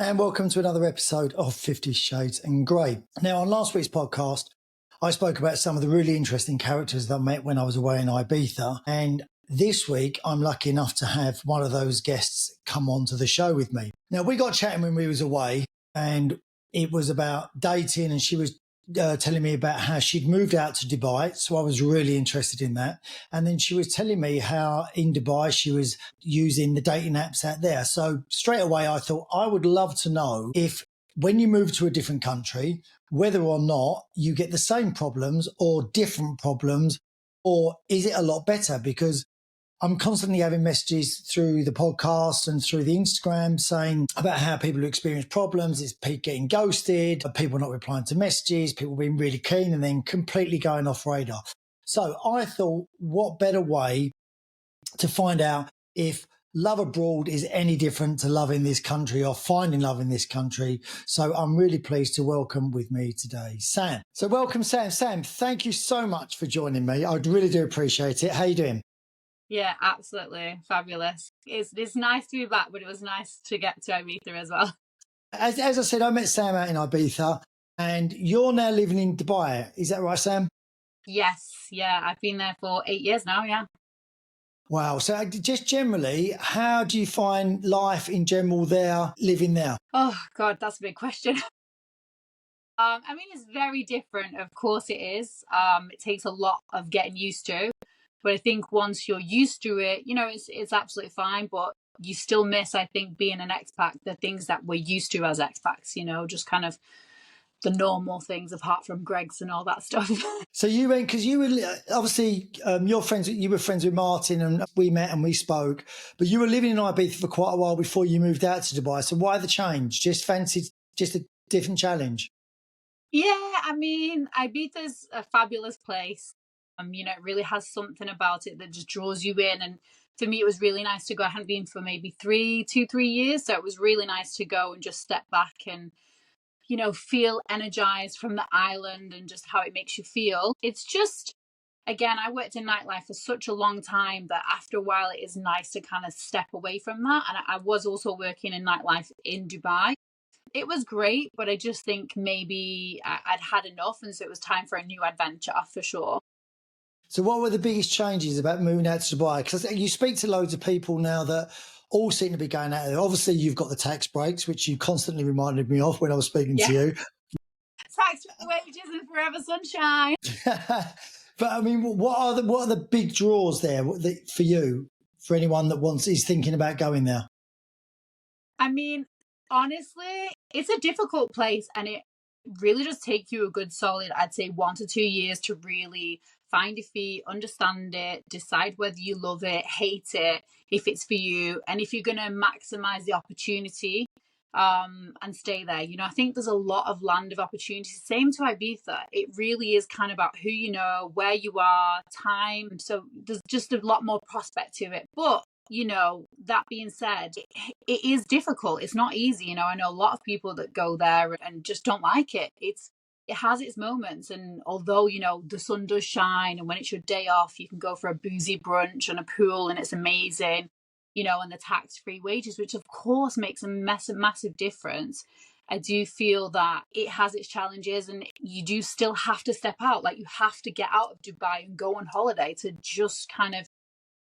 And welcome to another episode of 50 Shades and Grey. Now, on last week's podcast, I spoke about some of the really interesting characters that I met when I was away in Ibiza. And this week, I'm lucky enough to have one of those guests come on to the show with me. Now, we got chatting when we was away, and it was about dating, and she was telling me about how she'd moved out to Dubai. So I was really interested in that. And then she was telling me how in Dubai she was using the dating apps out there. So straight away, I thought I would love to know if when you move to a different country, whether or not you get the same problems or different problems, or is it a lot better? Because I'm constantly having messages through the podcast and through the Instagram saying about how people who experience problems, it's getting ghosted, people not replying to messages, people being really keen and then completely going off radar. So I thought, what better way to find out if love abroad is any different to love in this country or finding love in this country. So I'm really pleased to welcome with me today, Sam. So welcome, Sam. Sam, thank you so much for joining me. I really do appreciate it. How you doing? Yeah, absolutely. Fabulous. It's nice to be back, but it was nice to get to Ibiza as well. As I said, I met Sam out in Ibiza and you're now living in Dubai. Is that right, Sam? Yes, yeah. I've been there for 8 years now, yeah. Wow. So just generally, how do you find life in general there, living there? Oh, God, that's a big question. I mean, it's very different. Of course it is. It takes a lot of getting used to. But I think once you're used to it, it's absolutely fine. But you still miss, I think, being an expat, the things that we're used to as expats, just kind of the normal things apart from Greg's and all that stuff. So you went, because you were obviously you were friends with Martin and we met and we spoke, but you were living in Ibiza for quite a while before you moved out to Dubai. So why the change? Just fancied just a different challenge? Yeah, I mean, Ibiza's a fabulous place. It really has something about it that just draws you in. And for me, it was really nice to go. I hadn't been for maybe 3 years. So it was really nice to go and just step back and, feel energized from the island and just how it makes you feel. It's just, again, I worked in nightlife for such a long time that after a while, it is nice to kind of step away from that. And I was also working in nightlife in Dubai. It was great, but I just think maybe I'd had enough. And so it was time for a new adventure for sure. So what were the biggest changes about moving out to Dubai? Because you speak to loads of people now that all seem to be going out there. Obviously, you've got the tax breaks, which you constantly reminded me of when I was speaking to you. Tax wages and forever sunshine. But I mean, what are the big draws there for you, for anyone that is thinking about going there? I mean, honestly, it's a difficult place and it really does take you a good solid, I'd say 1 to 2 years to really find your feet, understand it, decide whether you love it, hate it, if it's for you, and if you're going to maximize the opportunity and stay there. I think there's a lot of land of opportunity. Same to Ibiza. It really is kind of about who you know, where you are, time. So there's just a lot more prospect to it. But that being said, it is difficult. It's not easy. I know a lot of people that go there and just don't like it. It has its moments. And although, the sun does shine and when it's your day off, you can go for a boozy brunch and a pool and it's amazing, and the tax-free wages, which of course makes a massive difference. I do feel that it has its challenges and you do still have to step out. Like you have to get out of Dubai and go on holiday to just kind of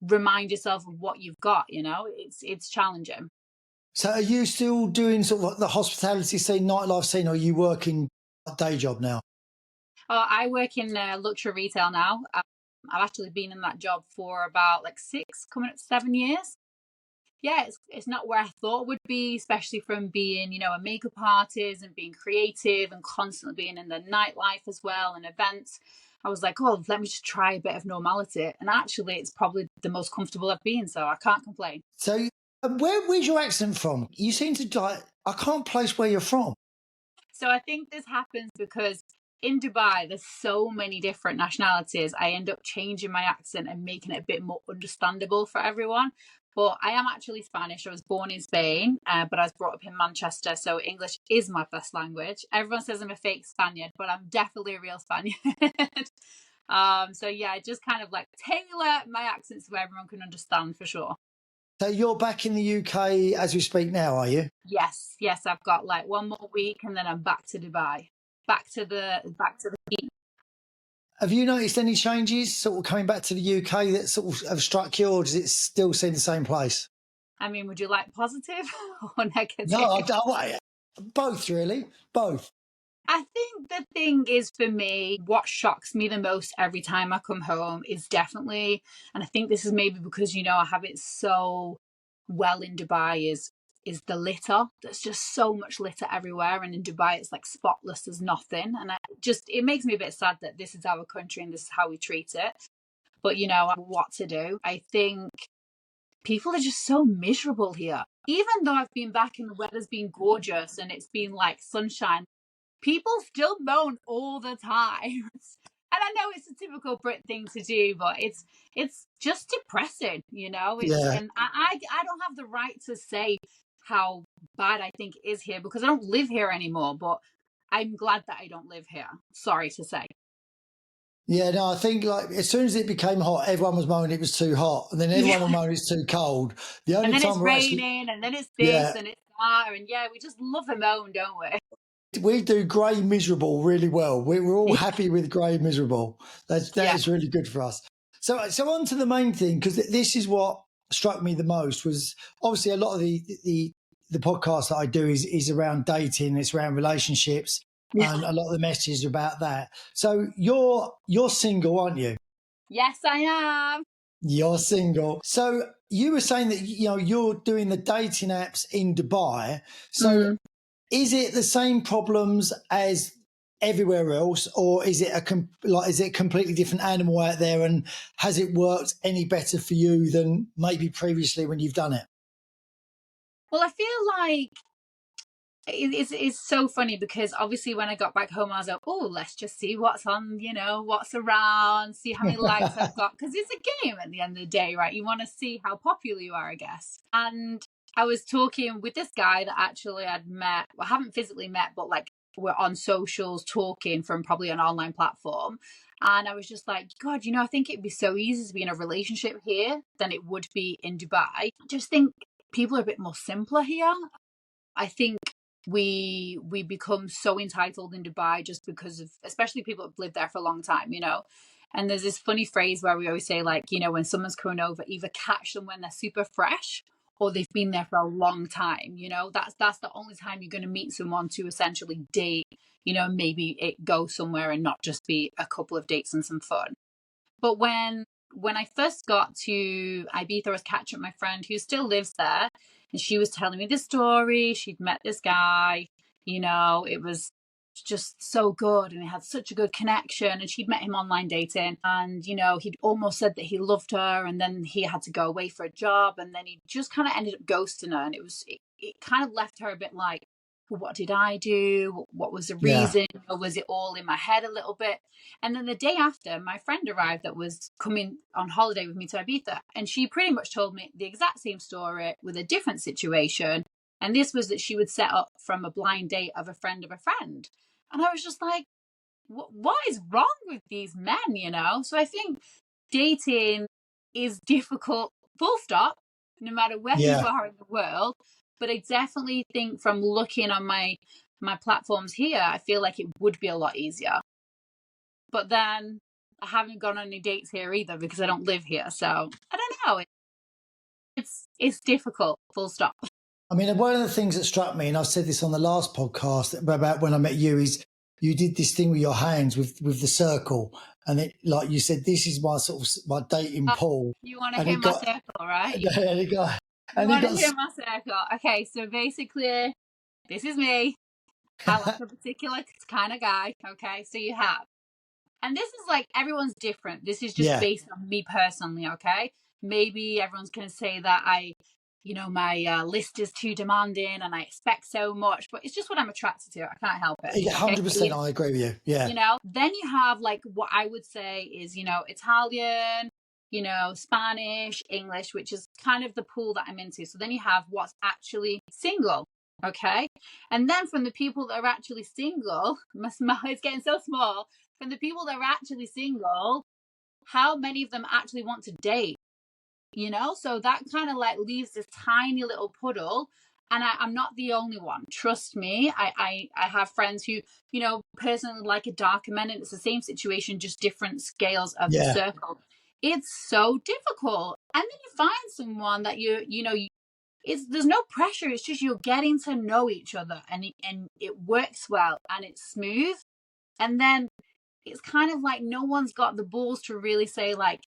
remind yourself of what you've got. It's challenging. So are you still doing sort of like the hospitality scene, nightlife scene, or are you working a day job now? I work in luxury retail now. I've actually been in that job for about 6 coming up 7 years. Yeah, it's not where I thought it would be, especially from being a makeup artist and being creative and constantly being in the nightlife as well and events. I was like, oh, let me just try a bit of normality. And actually, it's probably the most comfortable I've been, so I can't complain. So where's your accent from? You seem to I can't place where you're from. So I think this happens because in Dubai, there's so many different nationalities. I end up changing my accent and making it a bit more understandable for everyone. But I am actually Spanish. I was born in Spain, but I was brought up in Manchester. So English is my first language. Everyone says I'm a fake Spaniard, but I'm definitely a real Spaniard. So yeah, I just kind of tailor my accent so everyone can understand for sure. So you're back in the UK as we speak now, are you? Yes, I've got like one more week and then I'm back to Dubai. Back to the heat. Have you noticed any changes sort of coming back to the UK that sort of have struck you, or does it still seem the same place? I mean, would you like positive or negative? No, both really, both. I think the thing is for me, what shocks me the most every time I come home is definitely, and I think this is maybe because, I have it so well in Dubai, is the litter. There's just so much litter everywhere. And in Dubai, it's like spotless as nothing. And it makes me a bit sad that this is our country and this is how we treat it. But, what to do? I think people are just so miserable here. Even though I've been back and the weather's been gorgeous and it's been like sunshine, people still moan all the time. And I know it's a typical Brit thing to do, but it's just depressing, Yeah. And I don't have the right to say how bad I think it is here because I don't live here anymore, but I'm glad that I don't live here. Sorry to say. Yeah, no, I think like as soon as it became hot, everyone was moaning it was too hot, and then everyone was moaning it's too cold. The only And then time it's we're actually, raining, and then it's this, and it's that, and we just love a moan, don't we? we do grey miserable really well. We're all happy with grey miserable. That is really good for us. So on to the main thing, because this is what struck me the most was obviously a lot of the podcast that I do is around dating, it's around relationships, and a lot of the messages are about that. So you're single, aren't you? Yes, I am. You're single. So you were saying that you're doing the dating apps in Dubai. So is it the same problems as everywhere else, or is it a completely different animal out there? And has it worked any better for you than maybe previously when you've done it? Well, I feel like it's so funny because obviously when I got back home, I was like, oh, let's just see what's on, what's around, see how many likes I've got. Because it's a game at the end of the day, right? You want to see how popular you are, I guess. And I was talking with this guy that actually I'd met, well, I haven't physically met, but like we're on socials talking from probably an online platform. And I was just like, God, I think it'd be so easy to be in a relationship here than it would be in Dubai. I just think people are a bit more simpler here. I think we become so entitled in Dubai just because of, especially people that have lived there for a long time, And there's this funny phrase where we always say, like, when someone's coming over, either catch them when they're super fresh or they've been there for a long time. That's the only time you're going to meet someone to essentially date, maybe it goes somewhere and not just be a couple of dates and some fun. But when I first got to Ibiza, I was catching my friend who still lives there, and she was telling me this story. She'd met this guy, it was just so good, and they had such a good connection. And she'd met him online dating, and he'd almost said that he loved her, and then he had to go away for a job, and then he just kind of ended up ghosting her, and it kind of left her a bit like, what did I do? What was the reason? Or was it all in my head a little bit? And then the day after, my friend arrived that was coming on holiday with me to Ibiza. And she pretty much told me the exact same story with a different situation. And this was that she would set up from a blind date of a friend of a friend. And I was just like, what is wrong with these men, So I think dating is difficult, full stop, no matter where you are in the world. But I definitely think from looking on my platforms here, I feel like it would be a lot easier. But then I haven't gone on any dates here either because I don't live here. So I don't know. It's difficult, full stop. I mean, one of the things that struck me, and I've said this on the last podcast about when I met you, is you did this thing with your hands with the circle. And it, like you said, this is my sort of my dating pool. You want to hear my circle, right? There you go. You want to hear my circle? Okay, so basically, this is me. I like a particular kind of guy. Okay, so you have, and this is like everyone's different. This is just based on me personally. Okay, maybe everyone's gonna say that my list is too demanding and I expect so much, but it's just what I'm attracted to. I can't help it. 100%, I agree with you. Yeah. Then you have like what I would say is Italian, Spanish, English, which is kind of the pool that I'm into. So then you have what's actually single. Okay. And then from the people that are actually single, my smile is getting so small. From the people that are actually single, how many of them actually want to date? you know? So that kind of like leaves this tiny little puddle. And I'm not the only one. Trust me. I have friends who, you know, personally like a darker men, and it's the same situation, just different scales of the Yeah. circle. It's so difficult. And then you find someone that it's there's no pressure. It's just you're getting to know each other, and it works well and it's smooth. And then it's kind of like no one's got the balls to really say like,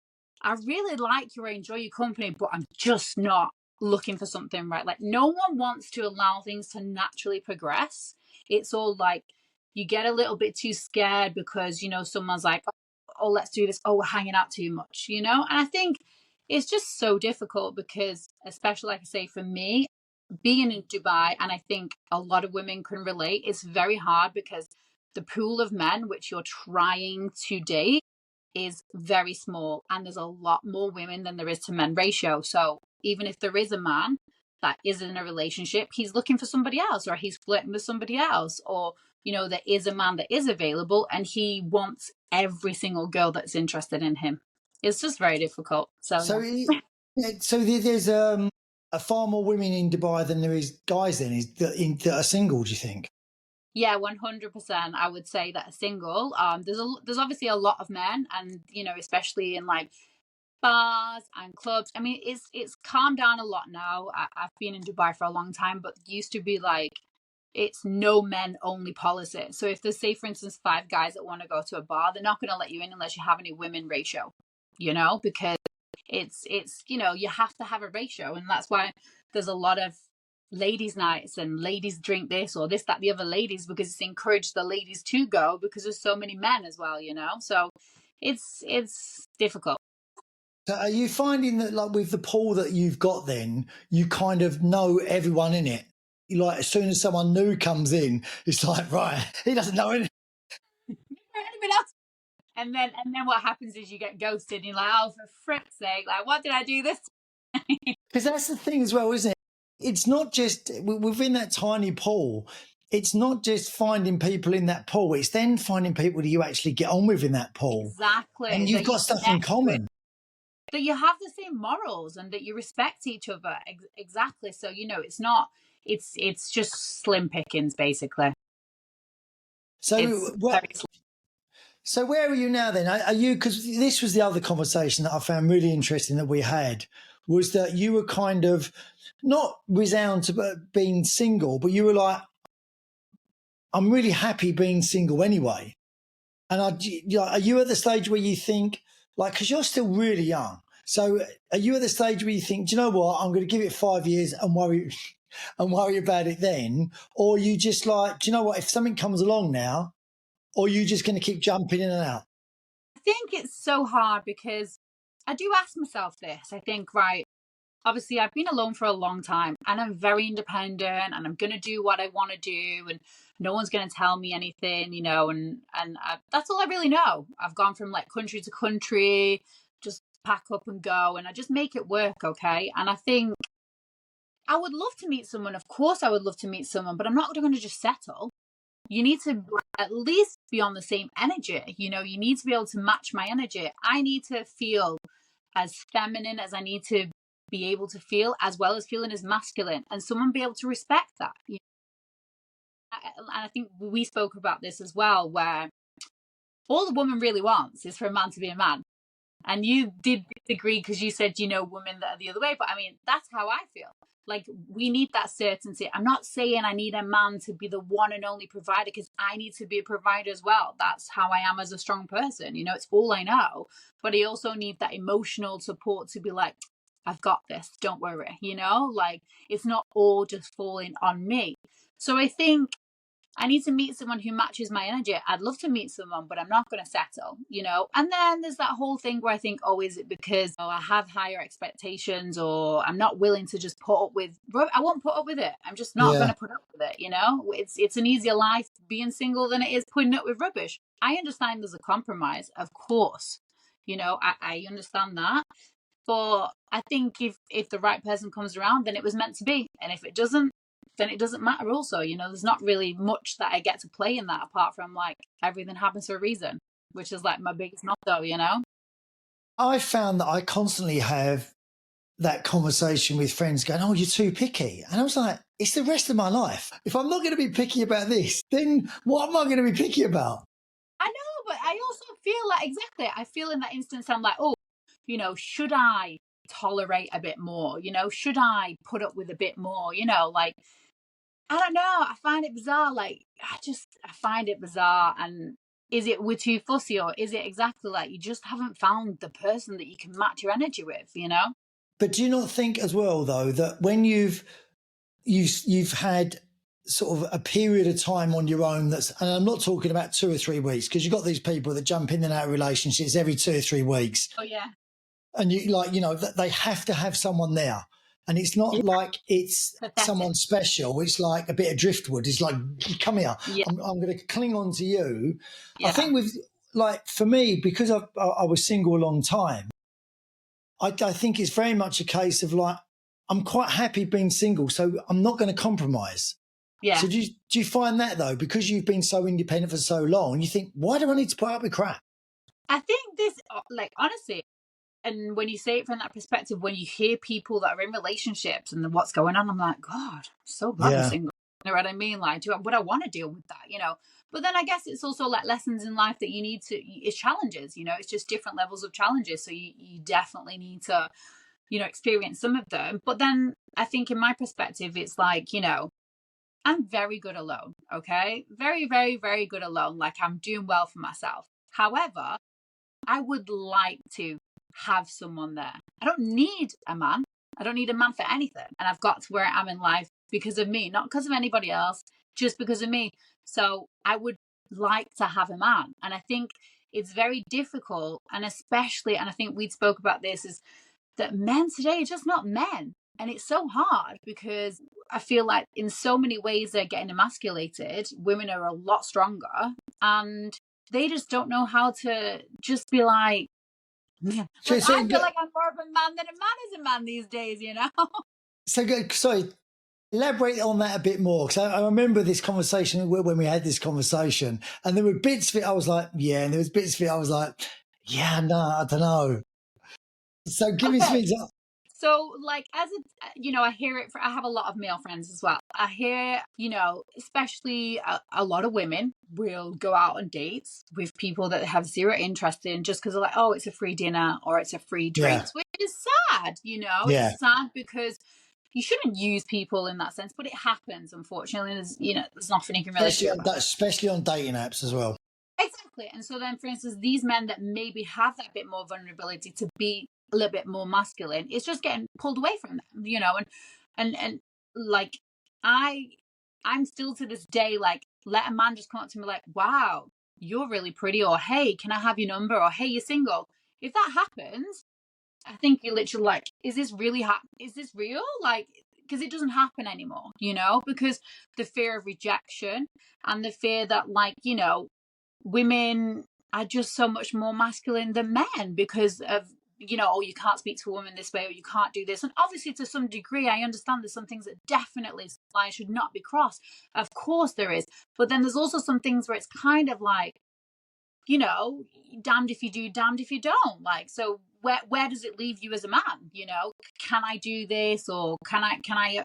I really like you, I enjoy your company, but I'm just not looking for something right. Like no one wants to allow things to naturally progress. It's all like you get a little bit too scared because, you know, someone's like, oh, let's do this. Oh, we're hanging out too much, you know? And I think it's just so difficult because, especially like I say, for me, being in Dubai, and I think a lot of women can relate, it's very hard because the pool of men which you're trying to date is very small, and there's a lot more women than there is to men ratio. So even if there is a man that is in a relationship, he's looking for somebody else, or he's flirting with somebody else, or, you know, there is a man that is available and he wants every single girl that's interested in him. It's just very difficult. So So, yeah. there's far more women in Dubai than there is guys. Then that are single. Do you think? Yeah, 100%. I would say that a single. There's obviously a lot of men, and you know, especially in like bars and clubs. I mean, it's calmed down a lot now. I've been in Dubai for a long time, but used to be like it's no men only policy. So if there's, say, for instance, five guys that want to go to a bar, they're not going to let you in unless you have any women ratio. You know, because it's you know, you have to have a ratio, and that's why there's a lot of ladies nights and ladies drink this or this, that, the other ladies, because it's encouraged the ladies to go because there's so many men as well, you know. So it's difficult. So are you finding that, like, with the pool that you've got, then you kind of know everyone in it? Like, as soon as someone new comes in, it's like, right, he doesn't know it. Anyone else? And then what happens is you get ghosted and you're like, oh, for frick's sake, like, what did I do this? Because that's the thing as well, isn't it? It's not just within that tiny pool. It's not just finding people in that pool. It's then finding people that you actually get on with in that pool, Exactly. and you've That you got stuff in connect with, common. that you have the same morals and that you respect each other. Exactly. So, you know, it's not, it's just slim pickings, basically. It's So, very what? So, where are you now then? Are you? Because this was the other conversation that I found really interesting that we had, was that you were kind of not resound to being single, but you were like, I'm really happy being single anyway. And are you at the stage where you think, like, because you're still really young, so are you at the stage where you think, do you know what, I'm going to give it 5 years and worry and worry about it then, or you just like, do you know what, if something comes along now, or you just going to keep jumping in and out? I think it's so hard because I do ask myself this. I think, right, obviously I've been alone for a long time and I'm very independent and I'm going to do what I want to do, and no one's going to tell me anything, you know, that's all I really know. I've gone from like country to country, just pack up and go, and I just make it work, okay? And I think I would love to meet someone. Of course I would love to meet someone, but I'm not going to just settle. You need to at least be on the same energy. You know, you need to be able to match my energy. I need to feel as feminine as I need to be able to feel, as well as feeling as masculine, and someone be able to respect that. And I think we spoke about this as well, where all the woman really wants is for a man to be a man. And you did disagree because you said, you know, women that are the other way. But I mean, that's how I feel. Like, we need that certainty. I'm not saying I need a man to be the one and only provider, because I need to be a provider as well. That's how I am as a strong person. You know, it's all I know. But I also need that emotional support to be like, I've got this. Don't worry. You know, like, it's not all just falling on me. So I think I need to meet someone who matches my energy. I'd love to meet someone, but I'm not going to settle, you know? And then there's that whole thing where I think, oh, is it because I have higher expectations, or I'm not willing to just put up with, I won't put up with it. I'm just not going Yeah. to put up with it, you know? It's an easier life being single than it is putting up with rubbish. I understand there's a compromise, of course. You know, I understand that. But I think if the right person comes around, then it was meant to be. And if it doesn't, then it doesn't matter also. You know, there's not really much that I get to play in that, apart from like everything happens for a reason, which is like my biggest motto, you know? I found that I constantly have that conversation with friends going, oh, you're too picky. And I was like, it's the rest of my life. If I'm not going to be picky about this, then what am I going to be picky about? I know, but I also feel like, exactly, I feel in that instance, I'm like, oh, should I tolerate a bit more? Should I put up with a bit more? Like, I don't know. I find it bizarre. Like, I find it bizarre. And is it we're too fussy, or is it exactly like you just haven't found the person that you can match your energy with, But do you not think as well, though, that when you've had sort of a period of time on your own, and I'm not talking about 2 or 3 weeks, because you've got these people that jump in and out of relationships every 2 or 3 weeks. Oh, yeah. And they have to have someone there. And it's not like it's someone special. It's like a bit of driftwood. It's like, come here. Yeah. I'm going to cling on to you. Yeah. I think for me, because I was single a long time, I think it's very much a case of like, I'm quite happy being single, so I'm not going to compromise. Yeah. So do you find that, though, because you've been so independent for so long, you think, why do I need to put up with crap? I think this, like, honestly, and when you say it from that perspective, when you hear people that are in relationships and what's going on, I'm like, God, I'm so glad I'm single. You know what I mean? Like, would I want to deal with that, But then I guess it's also like lessons in life that you need to, it's challenges, it's just different levels of challenges. So you definitely need to, experience some of them. But then I think in my perspective, it's like, I'm very good alone. Okay. Very, very, very good alone. Like, I'm doing well for myself. However, I would like to have someone there. I don't need a man. I don't need a man for anything. And I've got to where I am in life because of me, not because of anybody else, just because of me. So I would like to have a man. And I think it's very difficult. And especially, and I think we spoke about this, is that men today are just not men. And it's so hard because I feel like in so many ways they're getting emasculated. Women are a lot stronger and they just don't know how to just be like, I feel like I'm more of a man than a man is a man these days, So good. Sorry, elaborate on that a bit more, because I remember this conversation when we had this conversation, and there were bits of it I was like, yeah, and there was bits of it I was like, yeah, no, I don't know. So give me some examples. So, like, I hear it. I have a lot of male friends as well. I hear, especially a lot of women will go out on dates with people that have zero interest in, just because they're like, oh, it's a free dinner or it's a free drink, which is sad. It's sad because you shouldn't use people in that sense, but it happens, unfortunately. There's nothing you can really do about it. Especially on dating apps as well. Exactly. And so then, for instance, these men that maybe have that bit more vulnerability to be a little bit more masculine, it's just getting pulled away from them, and like I'm still to this day like, let a man just come up to me like, wow, you're really pretty, or hey, can I have your number, or hey, you're single. If that happens, I think you're literally like, is this really is this real? Like, because it doesn't happen anymore, because the fear of rejection and the fear that, like, women are just so much more masculine than men because of, oh, you can't speak to a woman this way, or you can't do this. And obviously, to some degree, I understand there's some things that definitely lines should not be crossed. Of course there is. But then there's also some things where it's kind of like, damned if you do, damned if you don't. Like, so where does it leave you as a man? Can I do this, or can I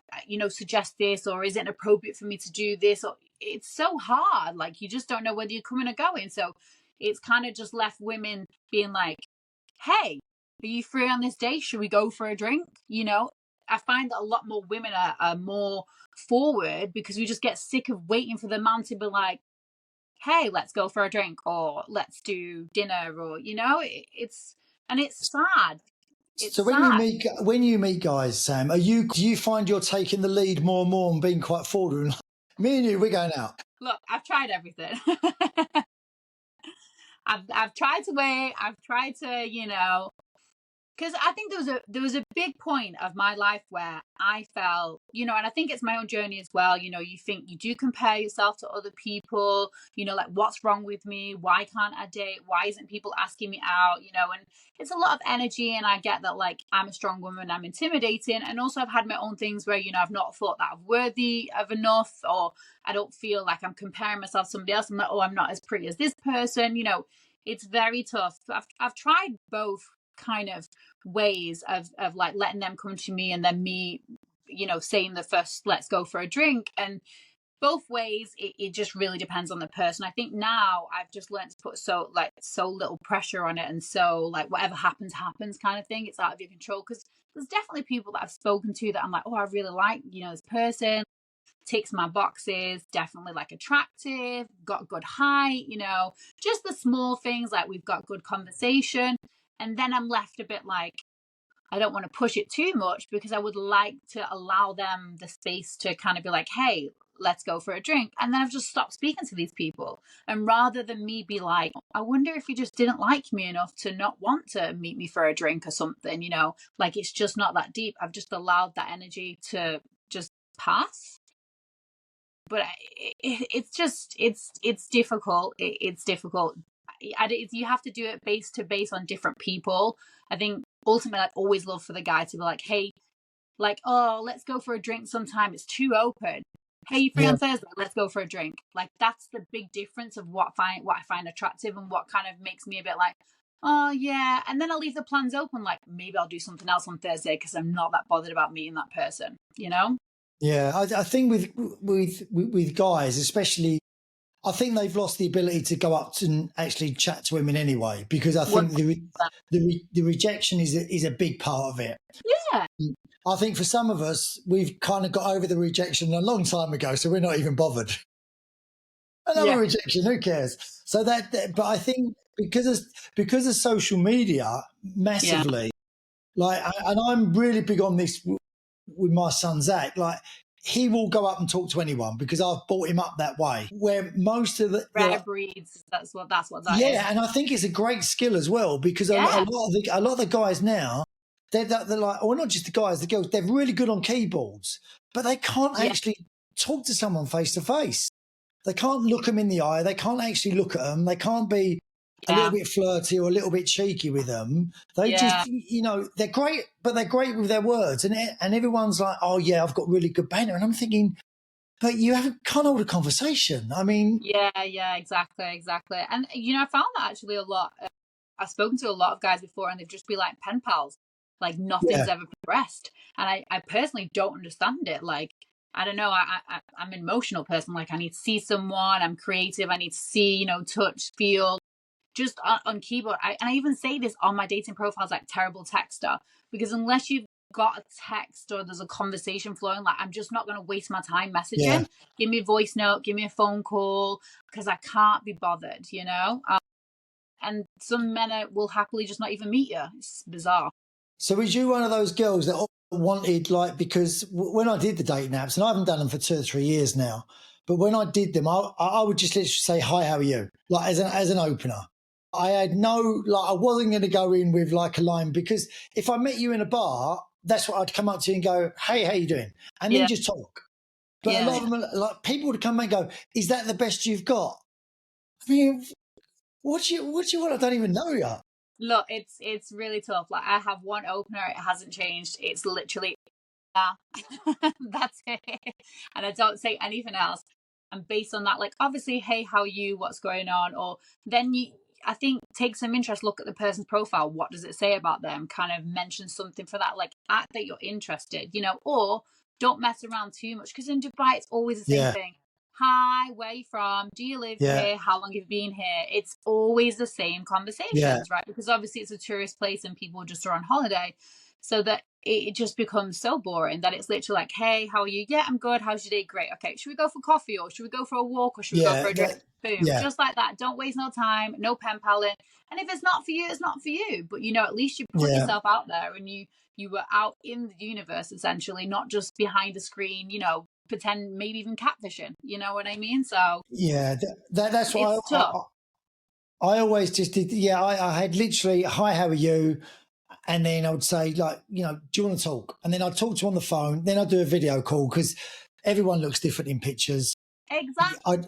suggest this, or is it appropriate for me to do this? Or it's so hard. Like, you just don't know whether you're coming or going. So it's kind of just left women being like, hey, are you free on this day? Should we go for a drink? I find that a lot more women are more forward because we just get sick of waiting for the man to be like, hey, let's go for a drink, or let's do dinner, or it's sad. It's so when you meet guys, Sam, do you find you're taking the lead more and more and being quite forward? Me and you, we're going out. Look, I've tried everything. I've tried to wait. I've tried to, because I think there was a big point of my life where I felt, and I think it's my own journey as well. You think you do compare yourself to other people, like, what's wrong with me? Why can't I date? Why isn't people asking me out? And it's a lot of energy. And I get that, like, I'm a strong woman, I'm intimidating. And also I've had my own things where, I've not thought that I'm worthy of enough, or I don't feel like I'm comparing myself to somebody else. I'm like, oh, I'm not as pretty as this person. It's very tough. I've tried both kind of ways of like letting them come to me and then me, you know, saying the first let's go for a drink. And both ways, it just really depends on the person. I think now I've just learned to put so little pressure on it, and so like whatever happens kind of thing. It's out of your control, because there's definitely people that I've spoken to that I'm like, oh, I really like, you know, this person, ticks my boxes, definitely like attractive, got good height, you know, just the small things, like we've got good conversation. And then I'm left a bit like, I don't want to push it too much, because I would like to allow them the space to kind of be like, hey, let's go for a drink. And then I've just stopped speaking to these people. And rather than me be like, I wonder if you just didn't like me enough to not want to meet me for a drink or something, you know, like it's just not that deep. I've just allowed that energy to just pass. But it's just, it's difficult. It's difficult. You have to do it base on different people. I think ultimately I'd always love for the guy to be like, hey, like, oh, let's go for a drink sometime. It's too open. Hey, you free on Thursday? Let's go for a drink. Like, that's the big difference of what I find attractive, and what kind of makes me a bit like, oh yeah. And then I'll leave the plans open. Like, maybe I'll do something else on Thursday because I'm not that bothered about meeting that person, you know? Yeah, I think with guys, especially, I think they've lost the ability to go up and actually chat to women anyway, because I think the rejection is a big part of it. Yeah. I think for some of us, we've kind of got over the rejection a long time ago, so we're not even bothered. Another rejection, who cares? So but I think because of social media massively, like, and I'm really big on this with my son Zach, like, he will go up and talk to anyone because I've brought him up that way. Where most of the rare breeds, that's what that is. Yeah, and I think it's a great skill as well, because a lot of the guys now, they're like, or not just the guys, the girls, they're really good on keyboards, but they can't actually talk to someone face to face. They can't look them in the eye. They can't actually look at them. They can't be a little bit flirty or a little bit cheeky with them. They just, you know, they're great, but they're great with their words. And everyone's like, oh yeah, I've got really good banter. And I'm thinking, but you can't hold a conversation. I mean. Yeah, exactly. And, you know, I found that actually a lot. I've spoken to a lot of guys before, and they've just been like pen pals. Like, nothing's ever progressed. And I personally don't understand it. Like, I don't know. I'm an emotional person. Like, I need to see someone. I'm creative. I need to see, you know, touch, feel. Just on keyboard. And I even say this on my dating profiles, like, terrible texter, because unless you've got a text or there's a conversation flowing, like, I'm just not going to waste my time messaging. Give me a voice note, give me a phone call, because I can't be bothered, you know. And some men will happily just not even meet you. It's bizarre. So was you one of those girls that wanted, like, because when I did the dating apps, and I haven't done them for 2 or 3 years now, but when I did them, I would just literally say, hi, how are you? Like, as an opener. I had I wasn't going to go in with like a line, because if I met you in a bar, that's what I'd come up to you and go, hey, how you doing? And then just talk. But a lot of them, like, people would come and go, is that the best you've got? I mean, what do you want? I don't even know yet. Look, it's really tough. Like, I have one opener, it hasn't changed. It's literally, that's it. And I don't say anything else. And based on that, like, obviously, hey, how are you? What's going on? Or then I think, take some interest, look at the person's profile. What does it say about them? Kind of mention something for that, like, act that you're interested, you know, or don't mess around too much. Because in Dubai, it's always the same thing. Hi, where are you from? Do you live here? How long have you been here? It's always the same conversations, right? Because obviously it's a tourist place and people just are on holiday. So that it just becomes so boring that it's literally like, hey, how are you? Yeah, I'm good. How's your day? Great. Okay, should we go for coffee, or should we go for a walk, or should we go for a drink? Boom. Just like that. Don't waste no time. No pen paling. And if it's not for you, it's not for you. But, you know, at least you put yourself out there, and you were out in the universe, essentially, not just behind a screen, you know, pretend, maybe even catfishing. You know what I mean? So that's why I always just did. I had literally, hi, how are you? And then I would say, like, you know, do you want to talk? And then I'd talk to you on the phone. Then I'd do a video call, because everyone looks different in pictures. Exactly.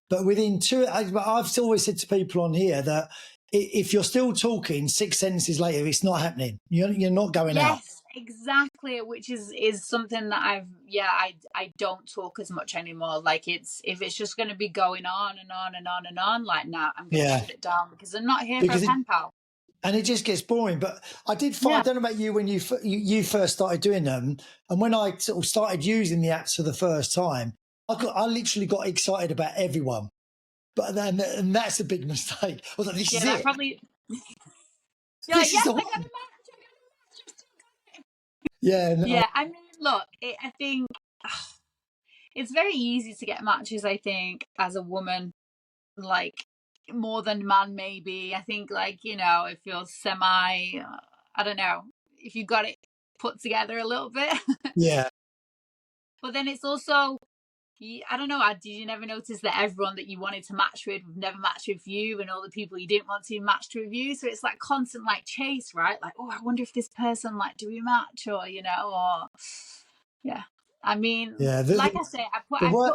But within I've always said to people on here that if you're still talking 6 sentences later, it's not happening. You're not going out. Yes, exactly. Which is something that I don't talk as much anymore. Like, if it's just going to be going on and on and on and on, like, nah, I'm going to shut it down, because I'm not here for a pen pal. And it just gets boring. But I did find, Yeah. I don't know about you, when you first started doing them, and when I sort of started using the apps for the first time, I literally got excited about everyone. But then, and that's a big mistake. I was like, this Yeah, is that it. probably. You're like, This is yes, the I got a one. match. I got a match. Yeah. No, Yeah, I mean, look, I think it's very easy to get matches. I think as a woman, like more than man, maybe. I think, like, if you're semi, I don't know, if you got it put together a little bit. yeah. But then it's also, I don't know, did you never notice that everyone that you wanted to match with would never match with you, and all the people you didn't want to match with you? So it's like constant like chase, right? Like, oh, I wonder if this person, like, do we match, or yeah. I mean, Yeah. like I say, The work.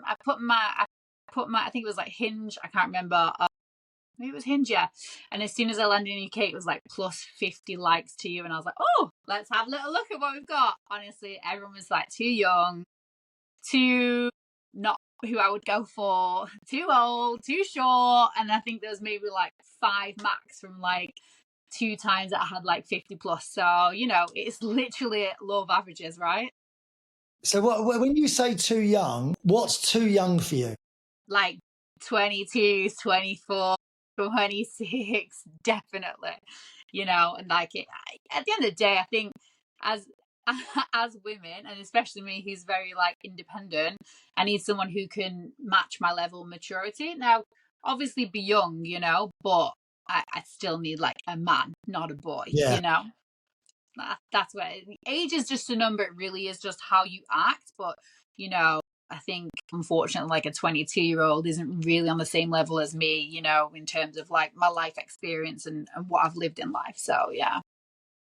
I put my I think it was like Hinge, I can't remember. Maybe it was Hinge, yeah. And as soon as I landed in UK, it was like plus 50 likes to you, and I was like, oh, let's have a little look at what we've got. Honestly, everyone was like too young, too not who I would go for, too old, too short. And I think there was maybe like 5 max from like 2 times that I had like 50 plus. So, it's literally law of averages, right? So when you say too young, what's too young for you? Like 22, 24, 26, definitely. And like at the end of the day, I think as as women, and especially me, who's very like independent, I need someone who can match my level of maturity. Now, obviously be young, but I still need like a man, not a boy. Yeah. That's where age is just a number. It really is just how you act. But I think, unfortunately, like a 22-year-old isn't really on the same level as me, in terms of like my life experience and what I've lived in life. So, yeah.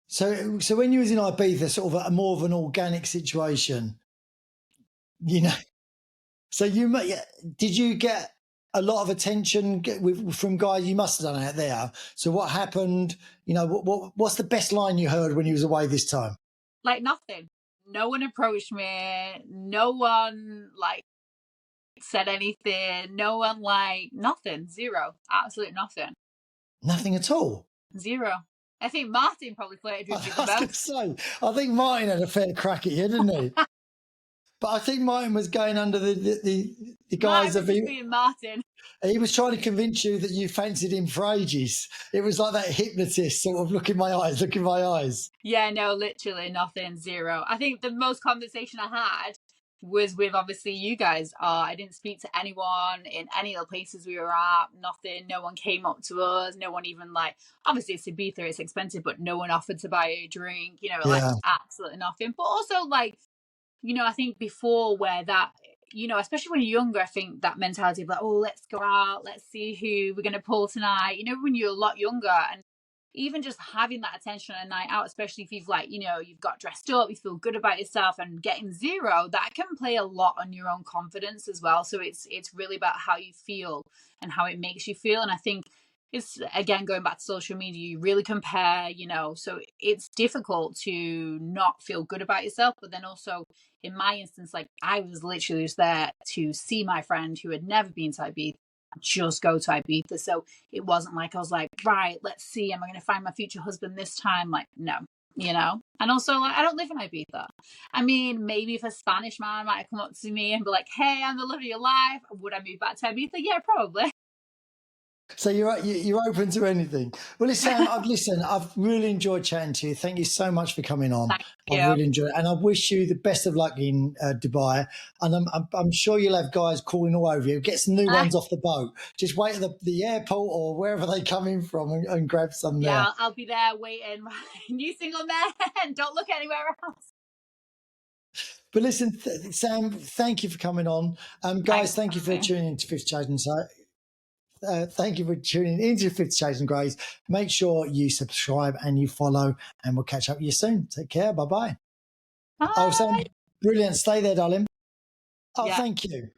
So when you was in Ibiza, sort of a more of an organic situation, so did you get a lot of attention from guys? You must have done out there. So what happened? What's the best line you heard when you was away this time? Like nothing. No one approached me. No one like said anything. No one like nothing. Zero. Absolute nothing. Nothing at all. Zero. I think Martin probably flirted with me the I was going to most. say, I think Martin had a fair crack at you, didn't he? But I think Martin was going under the guise of being Martin. He was trying to convince you that you fancied him for ages. It was like that hypnotist sort of look in my eyes. Yeah, no, literally nothing, zero. I think the most conversation I had was with obviously you guys. I didn't speak to anyone in any of the places we were at, nothing. No one came up to us. No one even like, obviously it's Ibiza, it's expensive, but no one offered to buy a drink, like absolutely nothing. But also like, I think before where that, especially when you're younger, I think that mentality of like, oh, let's go out, let's see who we're going to pull tonight, when you're a lot younger. And even just having that attention on a night out, especially if you've like, you've got dressed up, you feel good about yourself, and getting zero, that can play a lot on your own confidence as well. So it's really about how you feel and how it makes you feel. And I think it's, again, going back to social media, you really compare, so it's difficult to not feel good about yourself. But then also in my instance, like I was literally just there to see my friend who had never been to Ibiza just go to Ibiza. So it wasn't like I was like, right, let's see, am I going to find my future husband this time? Like, no, And also, like, I don't live in Ibiza. I mean, maybe if a Spanish man might have come up to me and be like, hey, I'm the love of your life, would I move back to Ibiza? Yeah, probably. So you're open to anything. Well, listen, I've really enjoyed chatting to you. Thank you so much for coming on. Thank you. I've really enjoyed it, and I wish you the best of luck in Dubai. And I'm sure you'll have guys calling all over you. Get some new ones off the boat. Just wait at the airport or wherever they come in from and grab some there. Yeah, I'll be there waiting. New single man. Don't look anywhere else. But listen, Sam, thank you for coming on. Guys, thank you for tuning in to Fifth Shades and so. Thank you for tuning into Fifty Shades and Greys. Make sure you subscribe and you follow, and we'll catch up with you soon. Take care. Bye-bye. Bye. Oh, Sam, brilliant. Stay there, darling. Oh, yeah. Thank you.